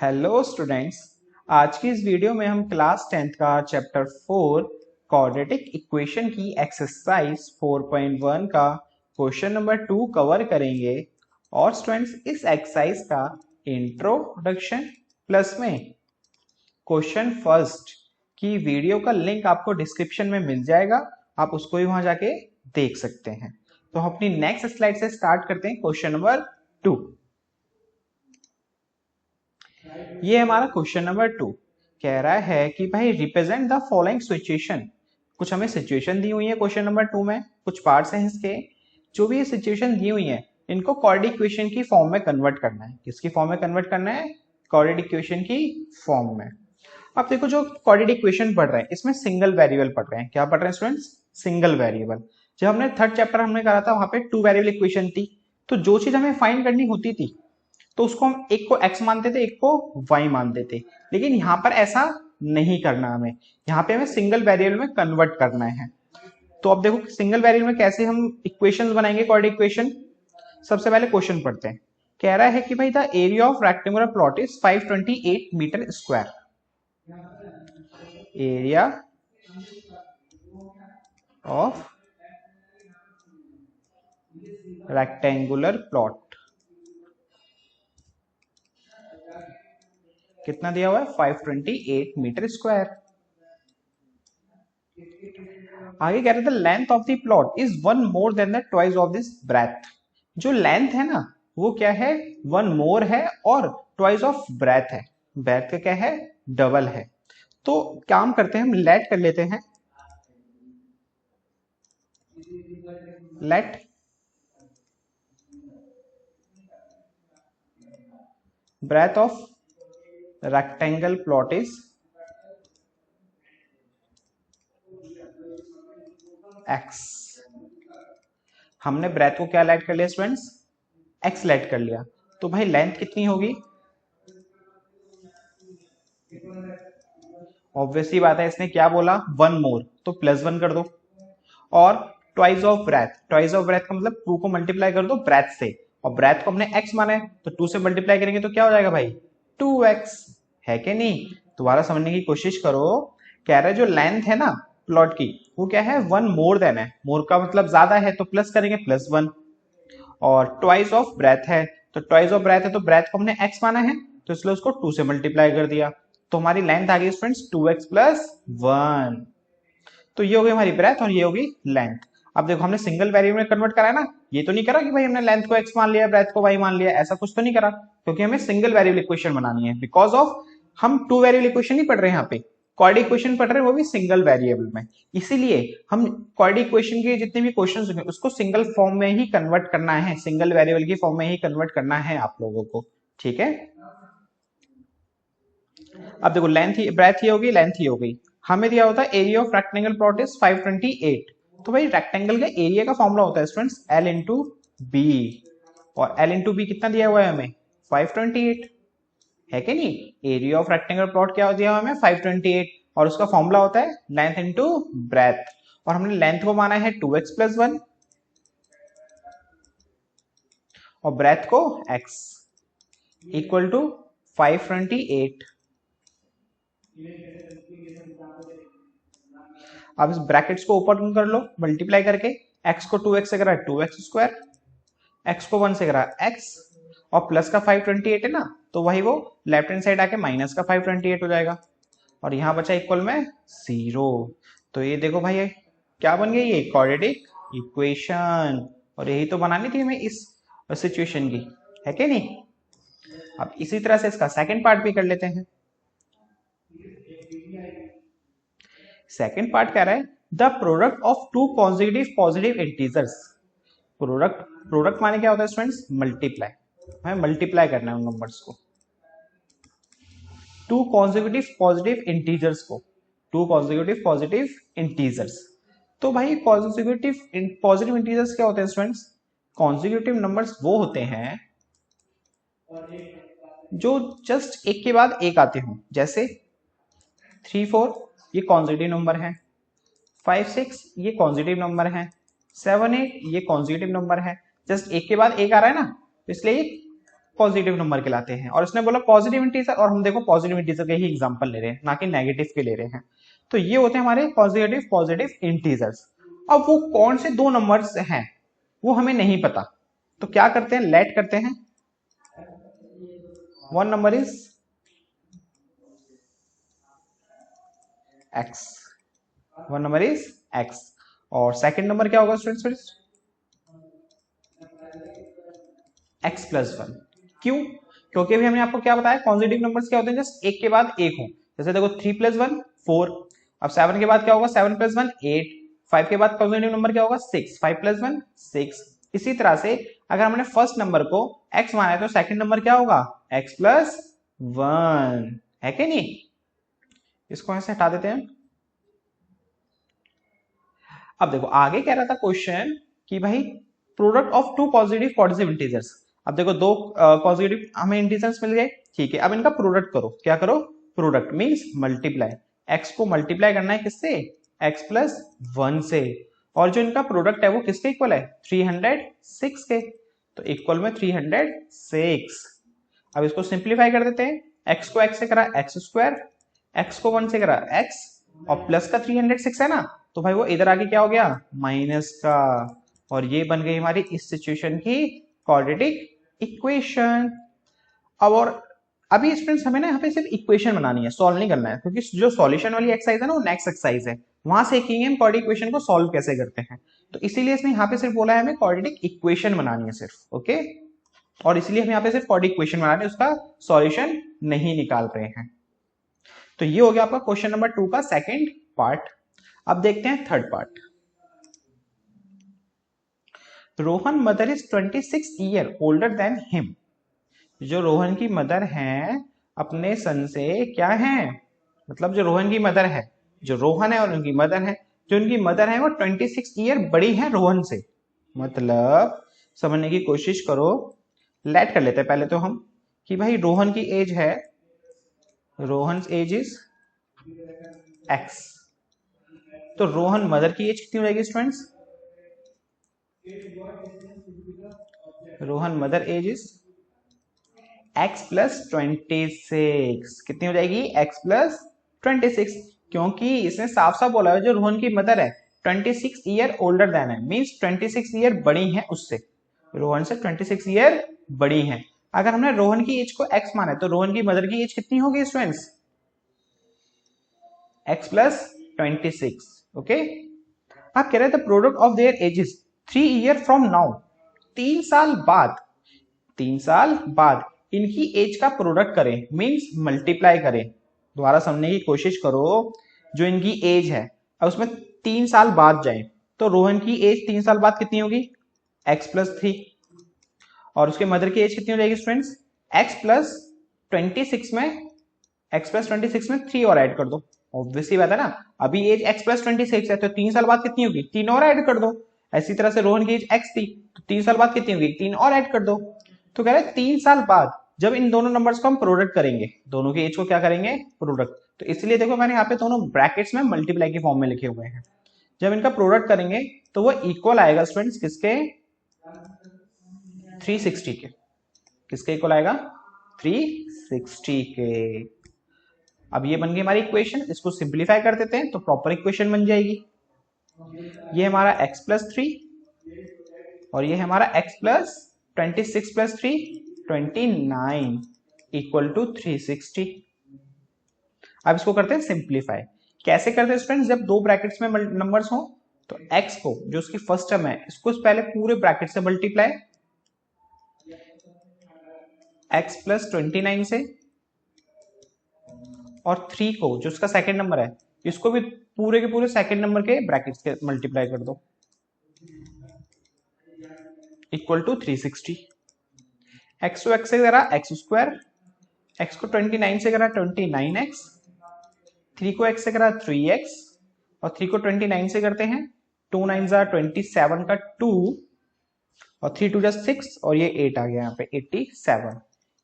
Hello students. आज की इस वीडियो में हम क्लास 10th का चैप्टर 4 क्वाड्रेटिक इक्वेशन की एक्सरसाइज 4.1 का क्वेश्चन नंबर 2 कवर करेंगे। और स्टूडेंट्स, इस एक्सरसाइज का इंट्रोडक्शन प्लस में क्वेश्चन फर्स्ट की वीडियो का लिंक आपको डिस्क्रिप्शन में मिल जाएगा, आप उसको ही वहां जाके देख सकते हैं। तो हम अपनी नेक्स्ट स्लाइड से स्टार्ट करते हैं। क्वेश्चन नंबर 2, ये हमारा क्वेश्चन नंबर 2 कह रहा है कि भाई रिप्रेजेंट द फॉलोइंग सिचुएशन। कुछ हमें सिचुएशन दी हुई है क्वेश्चन नंबर 2 में, कुछ पार्ट्स हैं इसके। जो भी ये सिचुएशन दी हुई है इनको क्वाड्रेटिक इक्वेशन की फॉर्म में कन्वर्ट करना है। किसकी फॉर्म में कन्वर्ट करना है? क्वाड्रेटिक इक्वेशन की फॉर्म में। अब देखो, जो क्वाड्रेटिक इक्वेशन पढ़ रहे हैं इसमें सिंगल वेरिएबल पढ़ रहे हैं। क्या पढ़ रहे हैं स्टूडेंट्स? Single variable. जब हमने थर्ड चैप्टर हमने करा था वहां पे 2 वेरिएबल इक्वेशन थी, तो जो चीज हमें फाइंड करनी होती थी तो उसको हम एक को x मानते थे, एक को y मानते थे। लेकिन यहां पर ऐसा नहीं करना, हमें यहाँ पे हमें सिंगल वेरिएबल में कन्वर्ट करना है। तो अब देखो सिंगल वेरिएबल में कैसे हम इक्वेशंस बनाएंगे क्वाड्रेटिक इक्वेशन। सबसे पहले क्वेश्चन पढ़ते हैं। कह रहा है कि भाई the area of rectangular plot is 528 metre square. Area of rectangular plot कितना दिया हुआ है? 528 मीटर स्क्वायर। आगे कह रहे थे length of the plot is one more than the twice of this breadth. जो लेंथ है ना वो क्या है? वन मोर है और ट्वाइस ऑफ ब्रेथ है। ब्रेथ का क्या है? डबल है। तो काम करते हैं, हम लेट कर लेते हैं। Let breadth of rectangle plot is x। हमने ब्रेथ को क्या लेट कर लिया स्टूडेंट्स? x लेट कर लिया। तो भाई लेंथ कितनी होगी? ऑब्वियसली बात है, इसने क्या बोला? वन मोर, तो +1 कर दो। और twice of breadth, twice of breadth का मतलब 2 को मल्टीप्लाई कर दो ब्रेथ से, और ब्रेथ को हमने x माना है तो 2 से मल्टीप्लाई करेंगे तो क्या हो जाएगा भाई? 2x। है कि नहीं? दोबारा समझने की कोशिश करो। कह रहे जो लेंथ है ना प्लॉट की वो क्या है? वन मोर देन है। मोर का मतलब ज्यादा है तो प्लस करेंगे +1। और ट्वाइस ऑफ ब्रेथ है, तो ट्वाइस ऑफ ब्रेथ है तो ब्रेथ को हमने x माना है तो इसलिए उसको 2 से मल्टीप्लाई कर दिया। तो हमारी लेंथ आ गई फ्रेंड्स 2x + 1। तो ये हो गई हमारी ब्रेथ और ये होगी लेंथ। अब देखो हमने सिंगल वेरिएबल में कन्वर्ट करा है ना, ये तो नहीं करा कि भाई हमने लेंथ को x मान लिया, ब्रेथ को y मान लिया, ऐसा कुछ तो नहीं करा, क्योंकि हमें सिंगल वेरिएबल इक्वेशन बनानी है। बिकॉज ऑफ हम 2 वेरिएबल इक्वेशन नहीं पढ़ रहे हैं यहाँ पे, क्वाड्रेटिक इक्वेशन पढ़ रहे हैं, वो भी सिंगल वेरिएबल में। इसीलिए हम क्वाड्रेटिक इक्वेशन के जितने भी क्वेश्चंस होंगे उसको सिंगल फॉर्म में ही कन्वर्ट करना है, सिंगल वेरिएबल की फॉर्म में ही कन्वर्ट करना है आप लोगों को। ठीक है। अब देखो लेंथ ही ब्रेथ ही होगी, लेंथ ही हो गई। हमें दिया होता है area of rectangle plot is 528। तो भाई रेक्टेंगल के एरिया का फॉर्मूला होता है स्टूडेंट्स L इंटू बी, और L इंटू बी कितना दिया हुआ है हमें? 528। है कि नहीं? एरिया ऑफ रेक्टेंगल प्लॉट क्या दिया हुआ है हमें? 528, और उसका फॉर्मूला होता है लेंथ इंटू ब्रेथ। और हमने लेंथ को माना है 2x + 1 और ब्रेथ को x इक्वल टू 528। अब इस ब्रैकेट्स को ओपन कर लो मल्टीप्लाई करके। x को 2x से करा 2x², x को 1 से करा x, और प्लस का 528 है ना, तो वही वो लेफ्ट हैंड साइड आके माइनस का 528 हो जाएगा, और यहां बचा इक्वल में 0। तो ये देखो भाई ये क्या बन गई? ये क्वाड्रेटिक इक्वेशन। और यही तो बनानी थी हमें इस सिचुएशन की, है कि नहीं? अब इसी तरह से इसका सेकंड पार्ट भी कर लेते हैं। सेकंड पार्ट कह रहा है the product of 2 consecutive positive integers. Product, product माने क्या होता है स्टूडेंट्स? मल्टीप्लाई। हमें मल्टीप्लाई करना है उन नंबर्स को, 2 कॉन्जिक्यूटिव पॉजिटिव इंटीजर्स को, 2 कॉन्जिक्यूटिव पॉजिटिव इंटीजर्स। तो भाई कॉन्जिक्यूटिव पॉजिटिव इंटीजर्स क्या होते हैं स्टूडेंट्स? कॉन्जिक्यूटिव नंबर्स वो होते हैं जो जस्ट एक के बाद एक आते हों। जैसे 3 4 ये कॉन्जिक्यूटिव नंबर है, 5 6 ये कॉन्जिटिव नंबर है, 7 8 ये कॉन्जिटिव नंबर है। जस्ट एक के बाद एक आ रहा है ना, तो इसलिए ये पॉजिटिव नंबर कहलाते हैं। और इसने बोला पॉजिटिव इंटीजर, और हम देखो पॉजिटिव इंटीजर के ही एग्जांपल ले रहे हैं, ना कि नेगेटिव के ले रहे हैं। तो ये होते हैं हमारे पॉजिटिव इंटीजर्स। अब वो कौन से दो नंबर्स हैं वो हमें नहीं पता, तो क्या करते हैं, लेट करते हैं one number is x, one number is x, और सेकंड नंबर क्या होगा स्टूडेंट्स, x प्लस वन। क्यों? क्योंकि भी हमने आपको क्या बताया, पॉजिटिव नंबर्स क्या होते हैं, जस्ट एक के बाद एक हो। जैसे देखो 3 प्लस 1 4, अब 7 के बाद क्या होगा, 7 प्लस 1 8, 5 के बाद पॉजिटिव नंबर क्या होगा 6, 5 प्लस 1 6। इसी तरह से अगर हमने फर्स्ट नंबर को x माना है तो सेकंड नंबर क्या होगा, x प्लस 1, है कि नहीं? इसको ऐसे हटा देते हैं। अब देखो आगे कह रहा था क्वेश्चन कि भाई product of two positive integers. अब देखो दो पॉजिटिव हमें इंटीजर्स मिल गए, ठीक है, अब इनका प्रोडक्ट करो। क्या करो, प्रोडक्ट मींस मल्टीप्लाई। x को मल्टीप्लाई करना है किससे, x प्लस 1 से, और जो इनका प्रोडक्ट है वो किसके इक्वल है, 306 के, तो इक्वल में 306। अब इसको सिंप्लीफाई कर देते हैं, x को x से करा x स्क्वायर, x को 1 से करा x, और प्लस का 306 है ना, तो भाई वो इधर आके क्या हो गया, माइनस का, और ये बन गई हमारी इस सिचुएशन की क्वाड्रेटिक इक्वेशन। अब और अभी स्टूडेंट्स हमें ना यहाँ पे सिर्फ इक्वेशन बनानी है, सॉल्व नहीं करना है, क्योंकि जो सॉल्यूशन वाली एक्सरसाइज है ना वो नेक्स्ट एक्सरसाइज है, वहां सीखेंगे हम क्वाड्रेटिक इक्वेशन को सॉल्व कैसे करते हैं। तो इसीलिए इसने यहाँ पे सिर्फ बोला है हमें क्वाड्रेटिक इक्वेशन बनानी है सिर्फ, ओके, और इसलिए हम यहाँ पे सिर्फ क्वाड्रेटिक इक्वेशन बना रहे हैं, उसका सॉल्यूशन नहीं निकाल रहे हैं। तो ये हो गया आपका क्वेश्चन नंबर 2 का सेकंड पार्ट। अब देखते हैं third part. Rohan mother is 26 year older than him. जो रोहन की मदर है अपने सन से क्या है, मतलब जो रोहन की मदर है, जो रोहन है और उनकी मदर है, जो उनकी मदर है वो 26 ईयर बड़ी है रोहन से। मतलब समझने की कोशिश करो, लेट कर लेते हैं पहले तो हम कि भाई रोहन की एज है, रोहन एज इज x, तो रोहन मदर की एज कितनी हो जाएगी students, Rohan mother age is x plus 26, कितनी हो जाएगी, x प्लस 26, क्योंकि इसने साफ साफ बोला है जो रोहन की मदर है 26 ईयर ओल्डर देन है, मींस 26 ईयर बड़ी है उससे, रोहन से 26 ईयर बड़ी है। अगर हमने रोहन की एज को x माना है तो रोहन की मदर की एज कितनी होगी स्टूडेंट्स, x प्लस 26, ओके। आप कह रहे थे product of their edges 3 year from now, 3 साल बाद, 3 साल बाद इनकी एज का प्रोडक्ट करें, मींस मल्टीप्लाई करें। दोबारा समझने की कोशिश करो, जो इनकी एज है अब उसमें 3 साल बाद जाए तो रोहन की एज 3 साल बाद कितनी होगी, x प्लस 3, और उसके मदर की एज कितनी हो जाएगी स्टूडेंट्स, x प्लस 26 में, x प्लस 26 में 3 और ऐड कर दो, ऑब्वियसली बात है ना, अभी एज x प्लस 26 है तो 3 साल बाद कितनी होगी, 3 और ऐड कर दो। ऐसी तरह से रोहन की एज x थी तो 3 साल बाद कितनी होगी, 3 और ऐड कर दो। तो कह रहे 3 साल बाद जब इन दोनों नंबर्स को हम प्रोडक्ट करेंगे, दोनों की एज को क्या करेंगे, प्रोडक्ट, तो इसलिए देखो मैंने यहाँ पे दोनों ब्रैकेट्स में मल्टीप्लाई के फॉर्म में लिखे हुए हैं। जब इनका प्रोडक्ट करेंगे तो वो इक्वल आएगा स्टूडेंट्स किसके, 360 के, किसके इक्वल आएगा, 360 के। अब ये बन गई हमारी इक्वेशन, इसको सिंप्लीफाई कर देते हैं तो प्रॉपर इक्वेशन बन जाएगी। ये हमारा x प्लस 3 और ये हमारा x plus 26 plus 3 29 equal to 360। अब इसको करते हैं सिंप्लीफाई। कैसे करते हैं स्टूडेंट्स, जब दो ब्रैकेट्स में नंबर्स हो तो x को, जो उसकी फर्स्ट टर्म है, इसको पहले पूरे ब्रैकेट से मल्टीप्लाई, x प्लस 29 से, और 3 को जो उसका सेकंड नंबर है इसको भी पूरे के पूरे सेकंड नंबर के ब्रैकेट्स के मल्टीप्लाई कर दो, इक्वल टू 360। x को x से करा x स्क्वायर, x को 29 से करा 29x, 3 को x से करा 3x, और 3 को 29 से करते हैं 2 9 जा 27 का 2, और 3 2 जा 6, और ये 8 आ गया यहाँ पे 87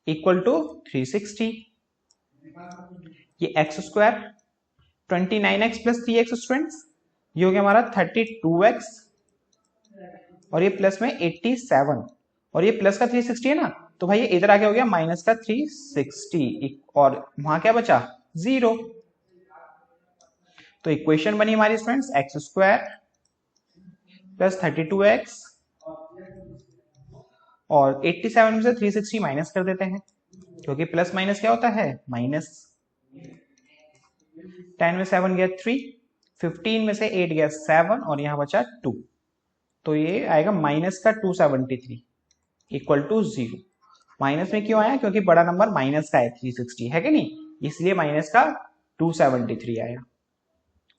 इक्वल टू 360। ये x square 29x plus 3x students, ये हो गया हमारा 32x, और ये प्लस में 87, और ये प्लस का 360 है ना, तो भाई ये इधर आके हो गया माइनस का 360 और वहां क्या बचा 0। तो इक्वेशन बनी हमारी students x square plus 32x और 87 में से 360 माइनस कर देते हैं क्योंकि प्लस माइनस क्या होता है माइनस। 10 में 7 गया 3, 15 में से 8 गया 7 और यहां बचा 2। तो ये आएगा माइनस का 273 इक्वल टू 0। माइनस में क्यों आया क्योंकि बड़ा नंबर माइनस का है 360 है कि नहीं, इसलिए माइनस का 273 आया।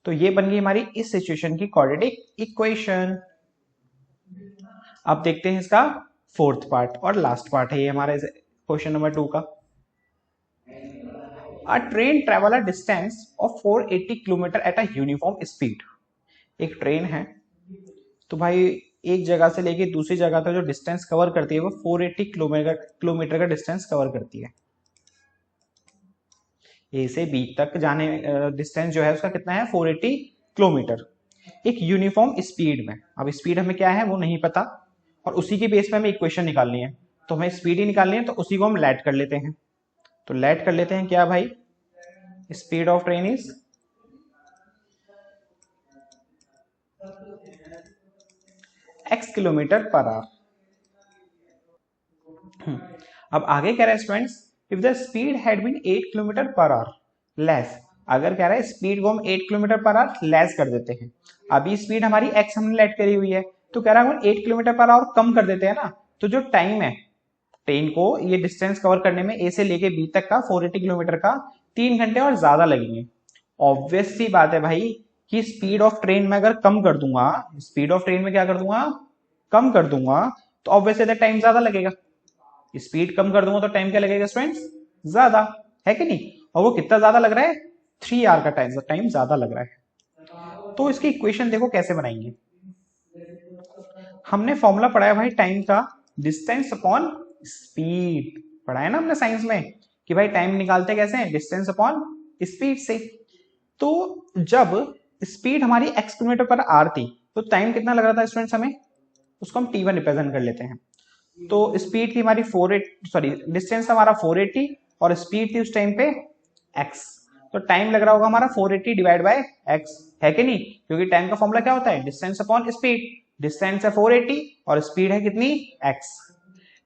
तो ये बन गई हमारी इस सिचुएशन की क्वाड्रेटिक इक्वेशन। अब देखते हैं इसका फोर्थ पार्ट और लास्ट पार्ट है ये हमारे क्वेश्चन नंबर 2 का। A train travel a distance of 480 kilometre at a uniform speed. एक ट्रेन है तो भाई एक जगह से लेके दूसरी जगह तक जो डिस्टेंस कवर करती है वो 480 किलोमीटर का डिस्टेंस कवर करती है। ए से बी तक जाने डिस्टेंस जो है उसका कितना है 480 किलोमीटर एक यूनिफॉर्म स्पीड में। अब स्पीड हमें क्या है वो नहीं पता और उसी के बेस पे हमें इक्वेशन निकालनी है, तो हमें स्पीड ही निकालनी है तो उसी को हम लेट कर लेते हैं। तो लेट कर लेते हैं क्या भाई, speed of train is x kilometre per hour. अब आगे कह रहा है students if the speed had been 8 kilometre per hour less. अगर कह रहा है स्पीड को हम 8 किलोमीटर पर आवर लेस कर देते हैं, अभी स्पीड हमारी x हमने लेट करी हुई है तो कह रहा है 8 किलोमीटर पर आवर कम कर देते हैं ना, तो जो टाइम है ट्रेन को ये डिस्टेंस कवर करने में ए से लेके बी तक का 480 किलोमीटर का 3 घंटे और ज्यादा लगेंगे। ऑब्वियस सी बात है भाई कि स्पीड ऑफ ट्रेन में अगर कम कर दूंगा, स्पीड ऑफ ट्रेन में क्या कर दूंगा कम कर दूंगा, तो ऑब्वियसली टाइम ज्यादा लगेगा। स्पीड कम कर दूंगा तो टाइम क्या लगेगा स्टूडेंट्स ज्यादा, है कि नहीं। और वो कितना ज्यादा लग रहा है 3 आवर का टाइम ज्यादा लग रहा है। तो इसकी इक्वेशन देखो कैसे बनाएंगे। हमने फॉर्मूला पढ़ा है भाई टाइम का, डिस्टेंस अपॉन स्पीड पढ़ा है ना हमने साइंस में कि भाई टाइम निकालते कैसे हैं डिस्टेंस अपॉन स्पीड से। तो जब स्पीड हमारी x किलोमीटर पर आवर थी तो टाइम कितना लग रहा था स्टूडेंट्स हमें, उसको हम t1 रिप्रेजेंट कर लेते हैं। तो स्पीड थी हमारी 480 डिस्टेंस हमारा 480 और स्पीड थी उस टाइम पे x, तो टाइम लग रहा होगा हमारा 480 डिवाइड बाय x, है कि नहीं, क्योंकि टाइम का फॉर्मूला क्या होता है डिस्टेंस अपॉन स्पीड। डिस्टेंस है 480 और स्पीड है कितनी x।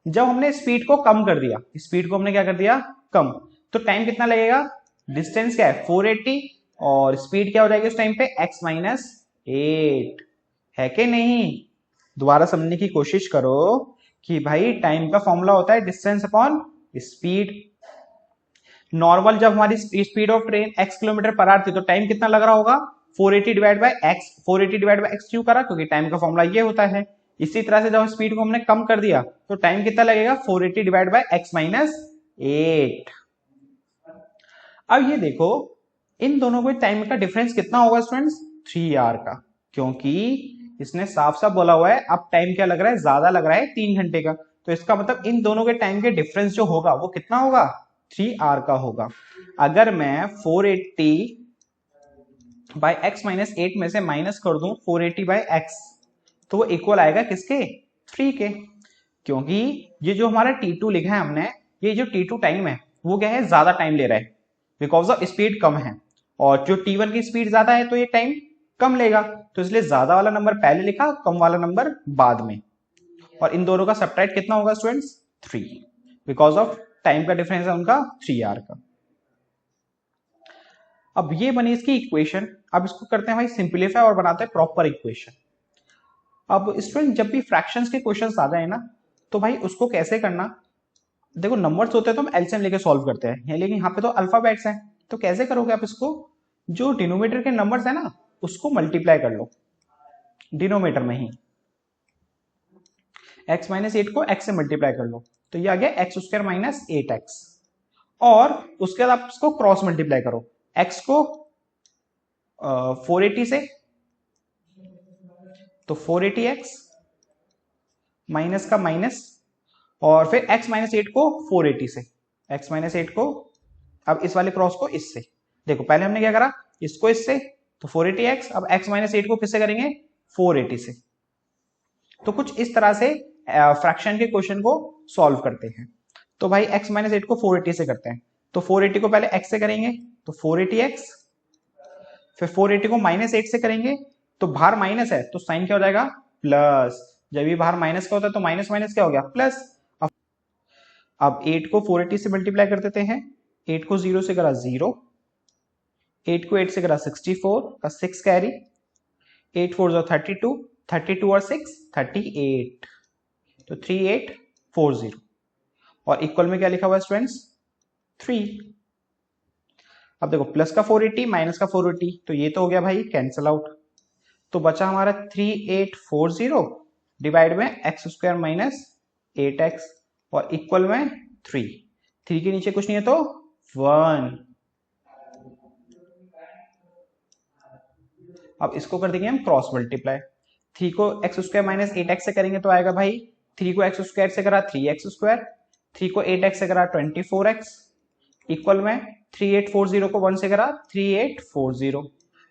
जब हमने स्पीड को कम कर दिया, स्पीड को हमने क्या कर दिया कम, तो टाइम कितना लगेगा, डिस्टेंस क्या है 480 और स्पीड क्या हो जाएगी उस टाइम पे x माइनस 8, है कि नहीं। दोबारा समझने की कोशिश करो कि भाई टाइम का फॉर्मूला होता है डिस्टेंस अपॉन स्पीड। नॉर्मल जब हमारी speed of train x kilometre per our थी तो टाइम कितना लग रहा होगा 480 divide by x। 480 divide by x क्यों करा, क्योंकि टाइम का फॉर्मूला ये होता है। इसी तरह से जब स्पीड को हमने कम कर दिया तो टाइम कितना लगेगा 480 डिवाइड बाय x माइनस 8। अब ये देखो इन दोनों को टाइम का डिफरेंस कितना होगा स्टूडेंट्स 3 आवर का, क्योंकि इसने साफ साफ बोला हुआ है अब टाइम क्या लग रहा है ज्यादा लग रहा है 3 घंटे का, तो इसका मतलब इन दोनों के टाइम के डिफरेंस जो होगा वो कितना होगा 3 आवर का होगा। अगर मैं 480 बाय x माइनस 8 में से माइनस कर दूं 480 बाय x तो वो इक्वल आएगा किसके 3 के, क्योंकि ये जो हमारा T2 लिखा है हमने, ये जो T2 टाइम है वो क्या है ज्यादा टाइम ले रहा है बिकॉज ऑफ स्पीड कम है, और जो T1 की स्पीड ज्यादा है तो ये टाइम कम लेगा, तो इसलिए ज्यादा वाला नंबर पहले लिखा कम वाला नंबर बाद में। और इन दोनों का सबट्रैक्ट कितना होगा स्टूडेंट्स 3, बिकॉज ऑफ टाइम का डिफरेंस है उनका 3 आवर का। अब ये बनी इसकी इक्वेशन। अब इसको करते हैं भाई सिंप्लीफाई और बनाते हैं प्रॉपर इक्वेशन। अब स्टूडेंट जब भी फ्रैक्शंस के क्वेश्चंस आ जाए ना तो भाई उसको कैसे करना, देखो नंबर्स होते हैं तो हम एलसीएम लेके सॉल्व करते हैं, लेकिन यहाँ पे तो अल्फाबेट्स हैं, तो कैसे करोगे आप इसको, जो डिनोमिनेटर के नंबर्स है ना उसको मल्टीप्लाई कर लो डिनोमिनेटर में ही, x माइनस 8 को x से मल्टीप्लाई कर लो तो ये आ गया एक्स स्क्वायर माइनस 8x, और उसके बाद आप इसको क्रॉस मल्टीप्लाई करो, x को 480 से तो 480x माइनस का माइनस, और फिर x माइनस 8 को 480 से, x माइनस 8 को अब इस वाले क्रॉस को इससे, देखो पहले हमने क्या करा इसको इससे तो 480x, अब x माइनस 8 को किससे करेंगे 480 से। तो कुछ इस तरह से फ्रैक्शन के क्वेश्चन को सॉल्व करते हैं। तो भाई x माइनस 8 को 480 से करते हैं, तो 480 को पहले x से करेंगे तो 480x, फिर 480 को माइनस 8 से करेंगे तो बाहर माइनस है तो साइन क्या हो जाएगा प्लस, जब ये बाहर माइनस का होता है तो माइनस माइनस क्या हो गया प्लस। अब 8 को 480 से मल्टीप्लाई कर देते हैं, 8 को 0 से करा 0, 8 को 8 से करा 64 का 6 कैरी, 8 4 32, 32 और 6 38, तो 3840 और इक्वल में क्या लिखा हुआ है स्टूडेंट्स 3। अब देखो प्लस का 480 माइनस का 480 तो ये तो हो गया भाई कैंसल आउट, तो बचा हमारा 3840 डिवाइड में एक्स स्क्वायर माइनस 8x और इक्वल में 3 के नीचे कुछ नहीं है तो 1। अब इसको कर देंगे हम क्रॉस मल्टीप्लाई, 3 को एक्स स्क्वायर माइनस 8x से करेंगे तो आएगा भाई 3 को एक्स स्क्वायर से करा 3x स्क्वायर, 3 को 8x से करा 24x इक्वल में 3840 को 1 से करा 3840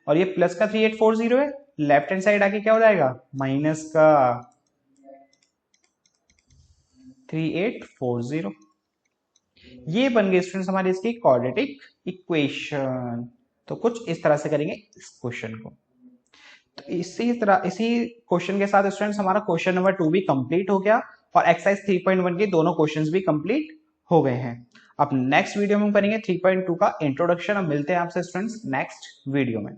और ये प्लस का 3840 है, लेफ्ट हैंड साइड आके क्या हो जाएगा माइनस का 3840। ये बन गई स्टूडेंट्स हमारी इसकी क्वाड्रेटिक इक्वेशन। तो कुछ इस तरह से करेंगे इस क्वेश्चन को। तो इसी क्वेश्चन के साथ स्टूडेंट्स हमारा क्वेश्चन नंबर 2 भी कंप्लीट हो गया और एक्सरसाइज 3.1 के दोनों क्वेश्चंस भी कंप्लीट हो गए हैं। अब नेक्स्ट वीडियो में हम करेंगे 3.2 का इंट्रोडक्शन। अब मिलते हैं आपसे स्टूडेंट्स नेक्स्ट वीडियो में।